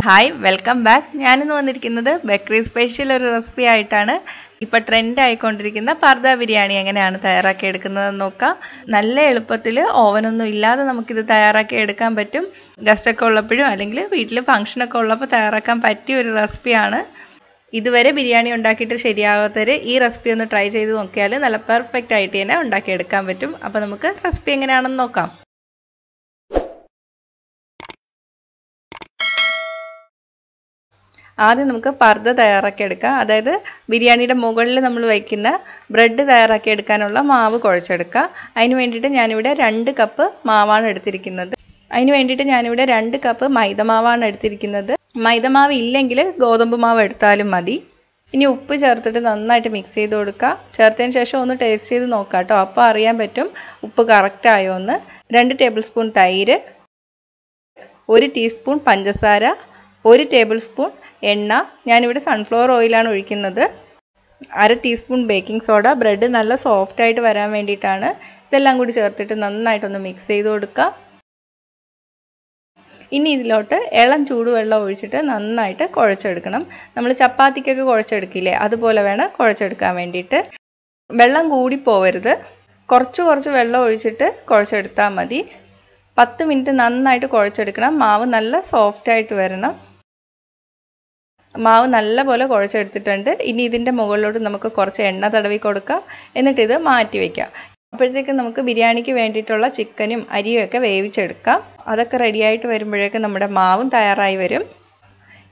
Hi welcome back. ഞാനിന്ന് വന്നിരിക്കുന്നത് Bakrid special ഒരു റെസിപ്പി ആയിട്ടാണ്. ഇപ്പോൾ ട്രെൻഡ് ആയിക്കൊണ്ടിരിക്കുന്ന പർദ ബിരിയാണി എങ്ങനെയാണ് തയ്യാറാക്കി എടുക്കുന്നതെന്ന് നോക്കാം. നല്ല എളുപ്പത്തിൽ ഓവനൊന്നും ഇല്ലാതെ നമുക്കിത് തയ്യാറാക്കി എടുക്കാൻ പറ്റും. ഗസ്റ്റൊക്കെ ഉള്ളപ്പോഴും അല്ലെങ്കിൽ വീട്ടിൽ ഫംഗ്ഷനൊക്കെ ഉള്ളപ്പോൾ തയ്യാറാക്കാൻ പറ്റിയ ഒരു റെസിപ്പിയാണ്. ഇതുവരെ ബിരിയാണി ഉണ്ടാക്കിയിട്ട് ശരിയാവാത്തവർ ഈ റെസിപ്പി ഒന്ന് ട്രൈ ചെയ്ത് നോക്കിയാൽ നല്ല പെർഫെക്റ്റ് ആയിട്ട് തന്നെ ഉണ്ടാക്കിയെടുക്കാൻ പറ്റും. അപ്പോൾ നമുക്ക് റെസിപ്പി എങ്ങനെയാണെന്ന് നോക്കാം. ആദ്യം നമുക്ക് പർദ തയ്യാറാക്കി എടുക്കാം. അതായത് ബിരിയാണിയുടെ മുകളിൽ നമ്മൾ വയ്ക്കുന്ന ബ്രെഡ് തയ്യാറാക്കി എടുക്കാനുള്ള മാവ് കുഴച്ചെടുക്കുക. അതിന് വേണ്ടിയിട്ട് ഞാനിവിടെ 2 കപ്പ് മാവാണ് എടുത്തിരിക്കുന്നത്. ഞാനിവിടെ 2 കപ്പ് മൈദമാവാണ് എടുത്തിരിക്കുന്നത്. മൈദമാവ് ഇല്ലെങ്കിൽ ഗോതമ്പ് മാവ് എടുത്താലും മതി. ഇനി ഉപ്പ് ചേർത്തിട്ട് നന്നായിട്ട് മിക്സ് ചെയ്ത് കൊടുക്കുക. ചേർത്തതിന് ശേഷം ഒന്ന് ടേസ്റ്റ് ചെയ്ത് നോക്കാം കേട്ടോ. അപ്പോൾ അറിയാൻ പറ്റും ഉപ്പ് കറക്റ്റ് ആയോ എന്ന്. 2 ടേബിൾ സ്പൂൺ തൈര്, 1 ടീസ്പൂൺ പഞ്ചസാര, 1 ടേബിൾ സ്പൂൺ എണ്ണ. ഞാനിവിടെ സൺഫ്ലവർ ഓയിലാണ് ഒഴിക്കുന്നത്. 1/2 ടീസ്പൂൺ ബേക്കിംഗ് സോഡ. ബ്രെഡ് നല്ല സോഫ്റ്റ് ആയിട്ട് വരാൻ വേണ്ടിയിട്ടാണ്. ഇതെല്ലാം കൂടി ചേർത്തിട്ട് നന്നായിട്ടൊന്ന് മിക്സ് ചെയ്ത് കൊടുക്കുക. ഇനി ഇതിലോട്ട് ഇളം ചൂടുവെള്ളം ഒഴിച്ചിട്ട് നന്നായിട്ട് കുഴച്ചെടുക്കണം. നമ്മൾ ചപ്പാത്തിക്കൊക്കെ കുഴച്ചെടുക്കില്ലേ, അതുപോലെ വേണം കുഴച്ചെടുക്കാൻ വേണ്ടിയിട്ട്. വെള്ളം കൂടി പോവരുത്. കുറച്ച് വെള്ളം ഒഴിച്ചിട്ട് കുഴച്ചെടുത്താൽ മതി. 10 മിനിറ്റ് നന്നായിട്ട് കുഴച്ചെടുക്കണം. മാവ് നല്ല സോഫ്റ്റ് ആയിട്ട് വരണം. മാവ് നല്ലപോലെ കുഴച്ചെടുത്തിട്ടുണ്ട്. ഇനി ഇതിൻ്റെ മുകളിലോട്ട് നമുക്ക് കുറച്ച് എണ്ണ തടവി കൊടുക്കാം. എന്നിട്ട് ഇത് മാറ്റി വയ്ക്കാം. അപ്പോഴത്തേക്ക് നമുക്ക് ബിരിയാണിക്ക് വേണ്ടിയിട്ടുള്ള ചിക്കനും അരിയും ഒക്കെ വേവിച്ചെടുക്കാം. അതൊക്കെ റെഡിയായിട്ട് വരുമ്പോഴേക്കും നമ്മുടെ മാവും തയ്യാറായി വരും.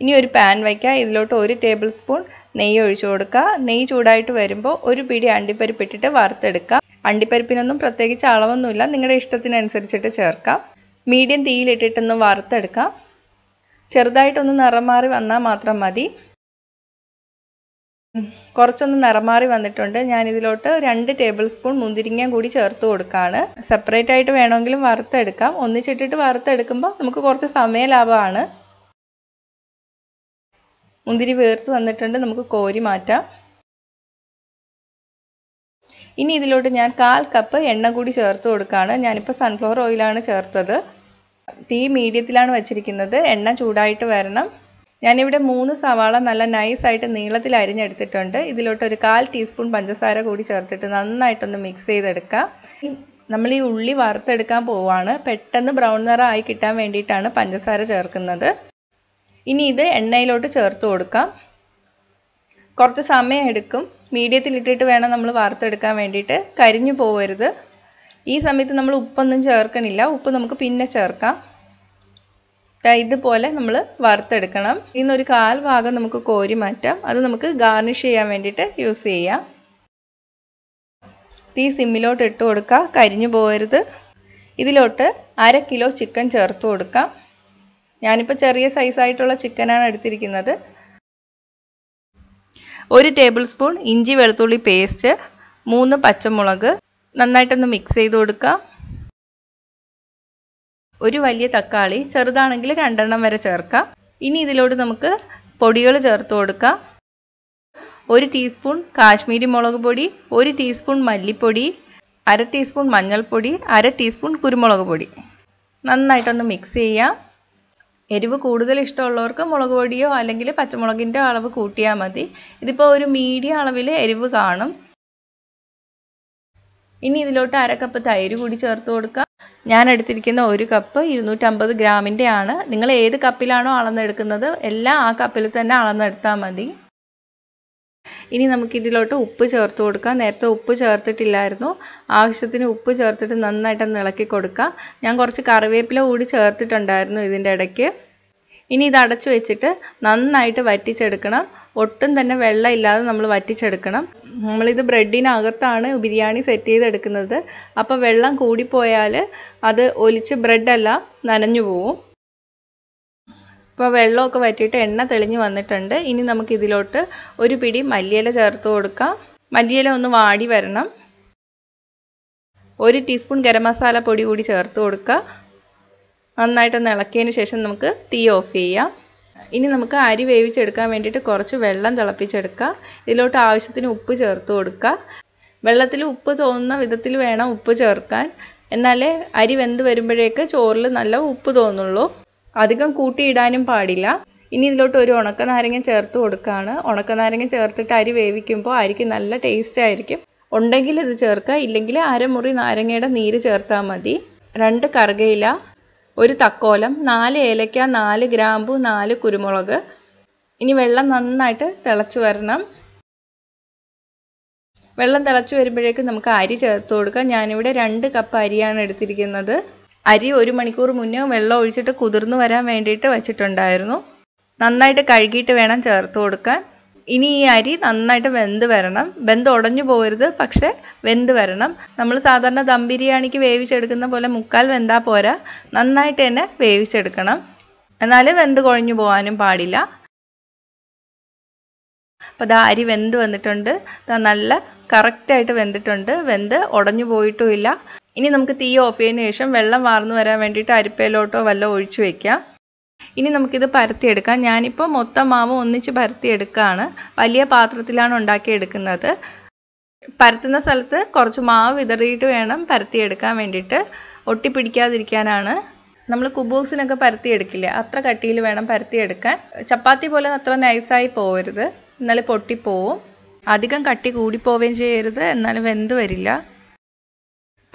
ഇനി ഒരു പാൻ വയ്ക്കുക. ഇതിലോട്ട് 1 ടേബിൾ സ്പൂൺ നെയ്യ് ഒഴിച്ചു കൊടുക്കുക. നെയ്യ് ചൂടായിട്ട് വരുമ്പോൾ ഒരു പിടി അണ്ടിപ്പരിപ്പ് ഇട്ടിട്ട് വറുത്തെടുക്കാം. അണ്ടിപ്പരിപ്പിനൊന്നും പ്രത്യേകിച്ച് അളവൊന്നുമില്ല, നിങ്ങളുടെ ഇഷ്ടത്തിനനുസരിച്ചിട്ട് ചേർക്കാം. മീഡിയം തീയിലിട്ടിട്ടൊന്ന് വറുത്തെടുക്കാം. ചെറുതായിട്ടൊന്ന് നിറം മാറി വന്നാൽ മാത്രം മതി. കുറച്ചൊന്ന് നിറം മാറി വന്നിട്ടുണ്ട്. ഞാനിതിലോട്ട് 2 ടേബിൾ സ്പൂൺ മുന്തിരിങ്ങ കൂടി ചേർത്ത് കൊടുക്കുകയാണ്. സെപ്പറേറ്റ് ആയിട്ട് വേണമെങ്കിലും വറുത്തെടുക്കാം. ഒന്നിച്ചിട്ടിട്ട് വറുത്തെടുക്കുമ്പോൾ നമുക്ക് കുറച്ച് സമയ ലാഭമാണ്. മുന്തിരി വേർത്ത് വന്നിട്ടുണ്ട്. നമുക്ക് കോരി മാറ്റാം. ഇനി ഇതിലോട്ട് ഞാൻ 1/4 കപ്പ് എണ്ണ കൂടി ചേർത്ത് കൊടുക്കുകയാണ്. ഞാനിപ്പോൾ സൺഫ്ലവർ ഓയിലാണ് ചേർത്തത്. തീ മീഡിയത്തിലാണ് വെച്ചിരിക്കുന്നത്. എണ്ണ ചൂടായിട്ട് വരണം. ഞാനിവിടെ 3 സവാള നല്ല നൈസായിട്ട് നീളത്തിൽ അരിഞ്ഞെടുത്തിട്ടുണ്ട്. ഇതിലോട്ട് ഒരു 1/4 ടീസ്പൂൺ പഞ്ചസാര കൂടി ചേർത്തിട്ട് നന്നായിട്ടൊന്ന് മിക്സ് ചെയ്തെടുക്കാം. നമ്മൾ ഈ ഉള്ളി വറുത്തെടുക്കാൻ പോവുകയാണ്. പെട്ടെന്ന് ബ്രൗൺ നിറം ആയി കിട്ടാൻ വേണ്ടിയിട്ടാണ് പഞ്ചസാര ചേർക്കുന്നത്. ഇനി ഇത് എണ്ണയിലോട്ട് ചേർത്ത് കൊടുക്കാം. കുറച്ച് സമയം എടുക്കും. മീഡിയത്തിലിട്ടിട്ട് വേണം നമ്മൾ വറുത്തെടുക്കാൻ വേണ്ടിയിട്ട്. കരിഞ്ഞു പോവരുത്. ഈ സമയത്ത് നമ്മൾ ഉപ്പൊന്നും ചേർക്കണില്ല. ഉപ്പ് നമുക്ക് പിന്നെ ചേർക്കാം. ഇതുപോലെ നമ്മൾ വറുത്തെടുക്കണം. ഇന്നൊരു 1/4 ഭാഗം നമുക്ക് കോരി മാറ്റാം. അത് നമുക്ക് ഗാർണിഷ് ചെയ്യാൻ വേണ്ടിയിട്ട് യൂസ് ചെയ്യാം. തീ സിമ്മിലോട്ട് ഇട്ട് കൊടുക്കുക. കരിഞ്ഞു പോകരുത്. ഇതിലോട്ട് 1/2 കിലോ ചിക്കൻ ചേർത്ത് കൊടുക്കാം. ഞാനിപ്പോൾ ചെറിയ സൈസായിട്ടുള്ള ചിക്കനാണ് എടുത്തിരിക്കുന്നത്. 1 ടേബിൾ സ്പൂൺ ഇഞ്ചി വെളുത്തുള്ളി പേസ്റ്റ്, 3 പച്ചമുളക്. നന്നായിട്ടൊന്ന് മിക്സ് ചെയ്ത് കൊടുക്കാം. ഒരു വലിയ തക്കാളി, ചെറുതാണെങ്കിൽ 2 എണ്ണം വരെ ചേർക്കാം. ഇനി ഇതിലോട്ട് നമുക്ക് പൊടികൾ ചേർത്ത് കൊടുക്കാം. 1 ടീസ്പൂൺ കാശ്മീരി മുളക് പൊടി, 1 ടീസ്പൂൺ മല്ലിപ്പൊടി, 1/2 ടീസ്പൂൺ മഞ്ഞൾപ്പൊടി, 1/2 ടീസ്പൂൺ കുരുമുളക് പൊടി. നന്നായിട്ടൊന്ന് മിക്സ് ചെയ്യാം. എരിവ് കൂടുതൽ ഇഷ്ടമുള്ളവർക്ക് മുളക് പൊടിയോ അല്ലെങ്കിൽ പച്ചമുളകിൻ്റെ അളവ് കൂട്ടിയാൽ മതി. ഇതിപ്പോൾ ഒരു മീഡിയം അളവിൽ എരിവ് കാണും. ഇനി ഇതിലോട്ട് 1/2 കപ്പ് തൈര് കൂടി ചേർത്ത് കൊടുക്കുക. ഞാൻ എടുത്തിരിക്കുന്ന 1 കപ്പ് 250 ഗ്രാമിൻ്റെ ആണ്. നിങ്ങൾ ഏത് കപ്പിലാണോ അളന്നെടുക്കുന്നത് എല്ലാം ആ കപ്പിൽ തന്നെ അളന്നെടുത്താൽ മതി. ഇനി നമുക്കിതിലോട്ട് ഉപ്പ് ചേർത്ത് കൊടുക്കാം. നേരത്തെ ഉപ്പ് ചേർത്തിട്ടില്ലായിരുന്നു. ആവശ്യത്തിന് ഉപ്പ് ചേർത്തിട്ട് നന്നായിട്ടൊന്ന് ഇളക്കി കൊടുക്കുക. ഞാൻ കുറച്ച് കറിവേപ്പില കൂടി ചേർത്തിട്ടുണ്ടായിരുന്നു ഇതിൻ്റെ ഇടയ്ക്ക്. ഇനി ഇത് അടച്ചു വെച്ചിട്ട് നന്നായിട്ട് വറ്റിച്ചെടുക്കണം. ഒട്ടും തന്നെ വെള്ളം ഇല്ലാതെ നമ്മൾ വറ്റിച്ചെടുക്കണം. നമ്മളിത് ബ്രെഡിനകത്താണ് ബിരിയാണി സെറ്റ് ചെയ്തെടുക്കുന്നത്. അപ്പോൾ വെള്ളം കൂടിപ്പോയാൽ അത് ഒലിച്ച് ബ്രെഡെല്ലാം നനഞ്ഞു പോവും. ഇപ്പോൾ വെള്ളമൊക്കെ വറ്റിയിട്ട് എണ്ണ തെളിഞ്ഞ് വന്നിട്ടുണ്ട്. ഇനി നമുക്കിതിലോട്ട് ഒരു പിടി മല്ലിയില ചേർത്ത് കൊടുക്കാം. മല്ലിയില ഒന്ന് വാടി വരണം. 1 ടീസ്പൂൺ ഗരം മസാല പൊടി കൂടി ചേർത്ത് കൊടുക്കുക. നന്നായിട്ടൊന്ന് ഇളക്കിയതിന് ശേഷം നമുക്ക് തീ ഓഫ് ചെയ്യാം. ഇനി നമുക്ക് അരി വേവിച്ചെടുക്കാൻ വേണ്ടിയിട്ട് കുറച്ച് വെള്ളം തിളപ്പിച്ചെടുക്കുക. ഇതിലോട്ട് ആവശ്യത്തിന് ഉപ്പ് ചേർത്ത് കൊടുക്കുക. വെള്ളത്തിൽ ഉപ്പ് തോന്നുന്ന വിധത്തിൽ വേണം ഉപ്പ് ചേർക്കാൻ. എന്നാലേ അരി വെന്ത് വരുമ്പോഴേക്ക് ചോറിൽ നല്ല ഉപ്പ് തോന്നുള്ളൂ. അധികം കൂട്ടിയിടാനും പാടില്ല. ഇനി ഇതിലോട്ട് ഒരു ഉണക്കനാരങ്ങ ചേർത്ത് കൊടുക്കുകയാണ്. ഉണക്കനാരങ്ങ ചേർത്തിട്ട് അരി വേവിക്കുമ്പോൾ അരിക്ക് നല്ല ടേസ്റ്റ് ആയിരിക്കും. ഉണ്ടെങ്കിൽ ഇത് ചേർക്കുക, ഇല്ലെങ്കിൽ അരമുറി നാരങ്ങയുടെ നീര് ചേർത്താൽ മതി. 2 കറുകയില, 1 തക്കോലം, 4 ഏലക്ക, 4 ഗ്രാമ്പു, 4 കുരുമുളക്. ഇനി വെള്ളം നന്നായിട്ട് തിളച്ച് വരണം. വെള്ളം തിളച്ച് വരുമ്പോഴേക്ക് നമുക്ക് അരി ചേർത്ത് കൊടുക്കാം. ഞാനിവിടെ 2 കപ്പ് അരിയാണ് എടുത്തിരിക്കുന്നത്. അരി 1 മണിക്കൂർ മുന്നേ വെള്ളം ഒഴിച്ചിട്ട് കുതിർന്ന് വരാൻ വേണ്ടിയിട്ട് വെച്ചിട്ടുണ്ടായിരുന്നു. നന്നായിട്ട് കഴുകിയിട്ട് വേണം ചേർത്ത് കൊടുക്കാൻ. ഇനി ഈ അരി നന്നായിട്ട് വെന്ത് വരണം. വെന്ത് ഉടഞ്ഞു പോകരുത്, പക്ഷെ വെന്ത് വരണം. നമ്മൾ സാധാരണ ദം ബിരിയാണിക്ക് വേവിച്ചെടുക്കുന്ന പോലെ മുക്കാൽ വെന്താൽ പോരാ, നന്നായിട്ട് തന്നെ വേവിച്ചെടുക്കണം. എന്നാലും വെന്ത് കുഴഞ്ഞു പോകാനും പാടില്ല. അപ്പോൾ ദാ അരി വെന്ത് വന്നിട്ടുണ്ട്. നല്ല കറക്റ്റായിട്ട് വെന്തിട്ടുണ്ട്. വെന്ത് ഉടഞ്ഞു പോയിട്ടുമില്ല. ഇനി നമുക്ക് തീ ഓഫ് ചെയ്തതിന് ശേഷം വെള്ളം വാർന്നു വരാൻ വേണ്ടിയിട്ട് അരിപ്പയിലോട്ടോ വല്ലതും ഒഴിച്ചു വയ്ക്കാം. ഇനി നമുക്കിത് പരത്തിയെടുക്കാം. ഞാനിപ്പോൾ മൊത്തം മാവ് ഒന്നിച്ച് പരത്തിയെടുക്കുകയാണ്. വലിയ പാത്രത്തിലാണ് ഉണ്ടാക്കിയെടുക്കുന്നത്. പരത്തുന്ന സ്ഥലത്ത് കുറച്ച് മാവ് വിതറിയിട്ട് വേണം പരത്തിയെടുക്കാൻ വേണ്ടിയിട്ട്. ഒട്ടിപ്പിടിക്കാതിരിക്കാനാണ്. നമ്മൾ കുബൂസിനൊക്കെ പരത്തിയെടുക്കില്ലേ, അത്ര കട്ടിയിൽ വേണം പരത്തിയെടുക്കാൻ. ചപ്പാത്തി പോലെ അത്ര നൈസായി പോകരുത്, എന്നാലും പൊട്ടിപ്പോവും. അധികം കട്ടി കൂടിപ്പോവുകയും ചെയ്യരുത്, എന്നാലും വെന്ത് വരില്ല.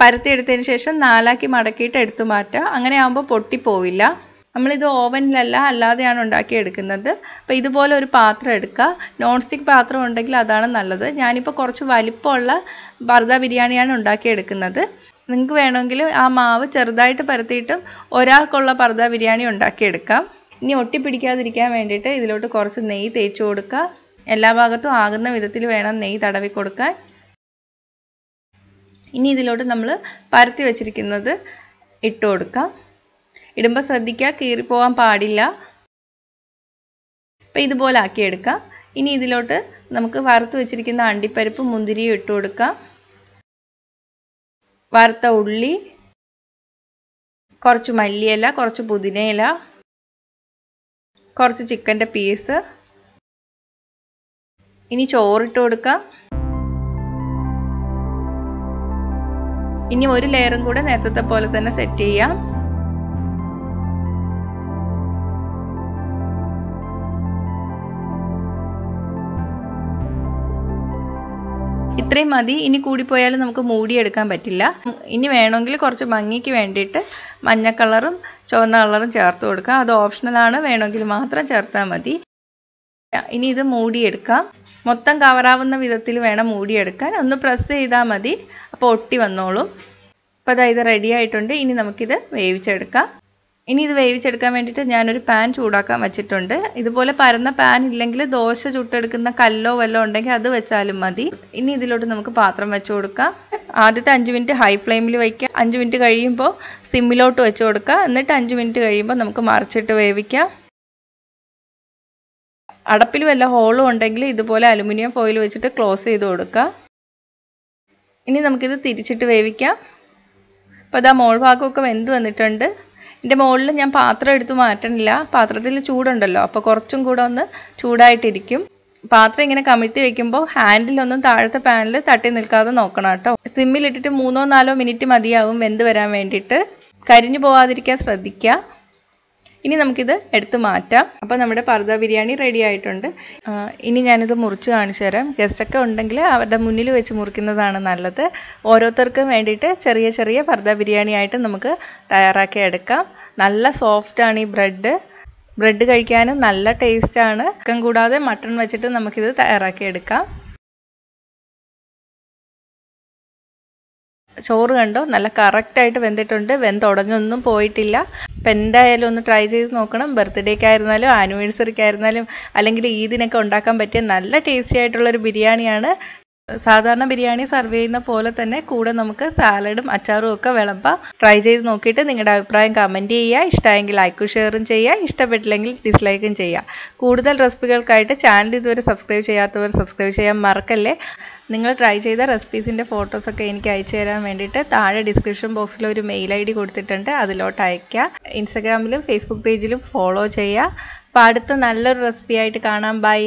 പരത്തിയെടുത്തതിന് ശേഷം 4ആക്കി മടക്കിയിട്ട് എടുത്തു മാറ്റുക. അങ്ങനെ ആകുമ്പോൾ പൊട്ടിപ്പോവില്ല. നമ്മളിത് ഓവനിലല്ല, അല്ലാതെയാണ് ഉണ്ടാക്കിയെടുക്കുന്നത്. അപ്പോൾ ഇതുപോലെ ഒരു പാത്രം എടുക്കുക. നോൺ സ്റ്റിക്ക് പാത്രം ഉണ്ടെങ്കിൽ അതാണ് നല്ലത്. ഞാനിപ്പോൾ കുറച്ച് വലിപ്പമുള്ള പർദ ബിരിയാണിയാണ് ഉണ്ടാക്കിയെടുക്കുന്നത്. നിങ്ങൾക്ക് വേണമെങ്കിൽ ആ മാവ് ചെറുതായിട്ട് പരത്തിയിട്ടും ഒരാൾക്കുള്ള പർദ ബിരിയാണി ഉണ്ടാക്കിയെടുക്കാം. ഇനി ഒട്ടിപ്പിടിക്കാതിരിക്കാൻ വേണ്ടിയിട്ട് ഇതിലോട്ട് കുറച്ച് നെയ്യ് തേച്ച് കൊടുക്കുക. എല്ലാ ഭാഗത്തും ആകുന്ന വിധത്തിൽ വേണം നെയ്യ് തടവി കൊടുക്കാൻ. ഇനി ഇതിലോട്ട് നമ്മൾ പരത്തി വെച്ചിരിക്കുന്നത് ഇട്ട് കൊടുക്കാം. ഇടുമ്പോൾ ശ്രദ്ധിക്കുക, കീറിപ്പോകാൻ പാടില്ല. അപ്പം ഇതുപോലെ ആക്കിയെടുക്കാം. ഇനി ഇതിലോട്ട് നമുക്ക് വറുത്ത് വെച്ചിരിക്കുന്ന അണ്ടിപ്പരിപ്പ് മുന്തിരിയും ഇട്ട് കൊടുക്കാം. വറുത്ത ഉള്ളി, കുറച്ച് മല്ലിയില, കുറച്ച് പുതിനയില, കുറച്ച് ചിക്കൻ്റെ പീസ്. ഇനി ചോറിട്ട് കൊടുക്കാം. ഇനി ഒരു ലെയറും കൂടെ നേരത്തെ പോലെ തന്നെ സെറ്റ് ചെയ്യാം. ഇത്രയും മതി. ഇനി കൂടിപ്പോയാലും നമുക്ക് മൂടിയെടുക്കാൻ പറ്റില്ല. ഇനി വേണമെങ്കിൽ കുറച്ച് ഭംഗിക്ക് വേണ്ടിയിട്ട് മഞ്ഞ കളറും ചുവന്ന കളറും ചേർത്ത് കൊടുക്കാം. അത് ഓപ്ഷണലാണ്, വേണമെങ്കിൽ മാത്രം ചേർത്താൽ മതി. ഇനി ഇത് മൂടിയെടുക്കാം. മൊത്തം കവറാവുന്ന വിധത്തിൽ വേണം മൂടിയെടുക്കാൻ. ഒന്ന് പ്രസ് ചെയ്താൽ മതി, അപ്പോൾ ഒട്ടി വന്നോളും. അപ്പോൾ അതായത് റെഡി ആയിട്ടുണ്ട്. ഇനി നമുക്കിത് വേവിച്ചെടുക്കാം. ഇനി ഇത് വേവിച്ചെടുക്കാൻ വേണ്ടിയിട്ട് ഞാനൊരു പാൻ ചൂടാക്കാൻ വെച്ചിട്ടുണ്ട്. ഇതുപോലെ പരന്ന പാൻ ഇല്ലെങ്കിൽ ദോശ ചുട്ടെടുക്കുന്ന കല്ലോ വല്ലോ ഉണ്ടെങ്കിൽ അത് വെച്ചാലും മതി. ഇനി ഇതിലോട്ട് നമുക്ക് പാത്രം വെച്ച് കൊടുക്കാം. ആദ്യത്തെ 5 മിനിറ്റ് ഹൈ ഫ്ലെയിമിൽ വയ്ക്കുക. 5 മിനിറ്റ് കഴിയുമ്പോൾ സിമ്മിലോട്ട് വെച്ച് കൊടുക്കുക. എന്നിട്ട് 5 മിനിറ്റ് കഴിയുമ്പോൾ നമുക്ക് മറിച്ചിട്ട് വേവിക്കാം. അടപ്പിൽ വല്ല ഹോളും ഉണ്ടെങ്കിൽ ഇതുപോലെ അലുമിനിയം ഫോയിൽ വെച്ചിട്ട് ക്ലോസ് ചെയ്ത് കൊടുക്കുക. ഇനി നമുക്കിത് തിരിച്ചിട്ട് വേവിക്കാം. അപ്പോൾ അതാ മോൾ ഭാഗമൊക്കെ വെന്ത് വന്നിട്ടുണ്ട്. ഇതിൻ്റെ മുകളിൽ ഞാൻ പാത്രം എടുത്ത് മാറ്റണില്ല. പാത്രത്തിൽ ചൂടുണ്ടല്ലോ, അപ്പോൾ കുറച്ചും കൂടെ ഒന്ന് ചൂടായിട്ടിരിക്കും. പാത്രം ഇങ്ങനെ കമിഴ്ത്തി വെക്കുമ്പോൾ ഹാൻഡിലൊന്നും താഴത്തെ പാനിൽ തട്ടി നിൽക്കാതെ നോക്കണം കേട്ടോ. സിമ്മിലിട്ടിട്ട് 3-4 മിനിറ്റ് മതിയാവും വെന്ത് വരാൻ വേണ്ടിയിട്ട്. കരിഞ്ഞു പോവാതിരിക്കാൻ ശ്രദ്ധിക്കുക. ഇനി നമുക്കിത് എടുത്ത് മാറ്റാം. അപ്പോൾ നമ്മുടെ പർദ ബിരിയാണി റെഡി ആയിട്ടുണ്ട്. ഇനി ഞാനിത് മുറിച്ച് കാണിച്ചു തരാം. ഗസ്റ്റൊക്കെ ഉണ്ടെങ്കിൽ അവരുടെ മുന്നിൽ വെച്ച് മുറിക്കുന്നതാണ് നല്ലത്. ഓരോരുത്തർക്കും വേണ്ടിയിട്ട് ചെറിയ ചെറിയ പർദ ബിരിയാണി ആയിട്ട് നമുക്ക് തയ്യാറാക്കി എടുക്കാം. നല്ല സോഫ്റ്റാണ് ഈ ബ്രെഡ് കഴിക്കാനും നല്ല ടേസ്റ്റാണ്. ചിക്കൻ കൂടാതെ മട്ടൺ വെച്ചിട്ട് നമുക്കിത് തയ്യാറാക്കി എടുക്കാം. ചോറ് കണ്ടോ, നല്ല കറക്റ്റായിട്ട് വെന്തിട്ടുണ്ട്. വെന്തുടഞ്ഞൊന്നും പോയിട്ടില്ല. അപ്പം എന്തായാലും ഒന്ന് ട്രൈ ചെയ്ത് നോക്കണം. ബർത്ത്ഡേക്കായിരുന്നാലും ആനിവേഴ്സറിക്കായിരുന്നാലും അല്ലെങ്കിൽ ഈദിനൊക്കെ ഉണ്ടാക്കാൻ പറ്റിയ നല്ല ടേസ്റ്റി ആയിട്ടുള്ളൊരു ബിരിയാണിയാണ്. സാധാരണ ബിരിയാണി സർവ് ചെയ്യുന്ന പോലെ തന്നെ കൂടെ നമുക്ക് സാലഡും അച്ചാറും ഒക്കെ വിളമ്പാം. ട്രൈ ചെയ്ത് നോക്കിയിട്ട് നിങ്ങളുടെ അഭിപ്രായം കമൻറ്റ് ചെയ്യുക. ഇഷ്ടമായെങ്കിൽ ലൈക്കും ഷെയറും ചെയ്യുക. ഇഷ്ടപ്പെട്ടില്ലെങ്കിൽ ഡിസ്ലൈക്കും ചെയ്യുക. കൂടുതൽ റെസിപ്പികൾക്കായിട്ട് ചാനൽ ഇതുവരെ സബ്സ്ക്രൈബ് ചെയ്യാത്തവർ സബ്സ്ക്രൈബ് ചെയ്യാൻ മറക്കല്ലേ. നിങ്ങൾ ട്രൈ ചെയ്ത റെസിപ്പീസിൻ്റെ ഫോട്ടോസൊക്കെ എനിക്ക് അയച്ചു തരാൻ വേണ്ടിയിട്ട് താഴെ ഡിസ്ക്രിപ്ഷൻ ബോക്സിൽ ഒരു മെയിൽ ID കൊടുത്തിട്ടുണ്ട്. അതിലോട്ട് അയയ്ക്കുക. ഇൻസ്റ്റഗ്രാമിലും ഫേസ്ബുക്ക് പേജിലും ഫോളോ ചെയ്യുക. അപ്പോൾ അടുത്ത നല്ലൊരു റെസിപ്പി ആയിട്ട് കാണാം. ബൈ.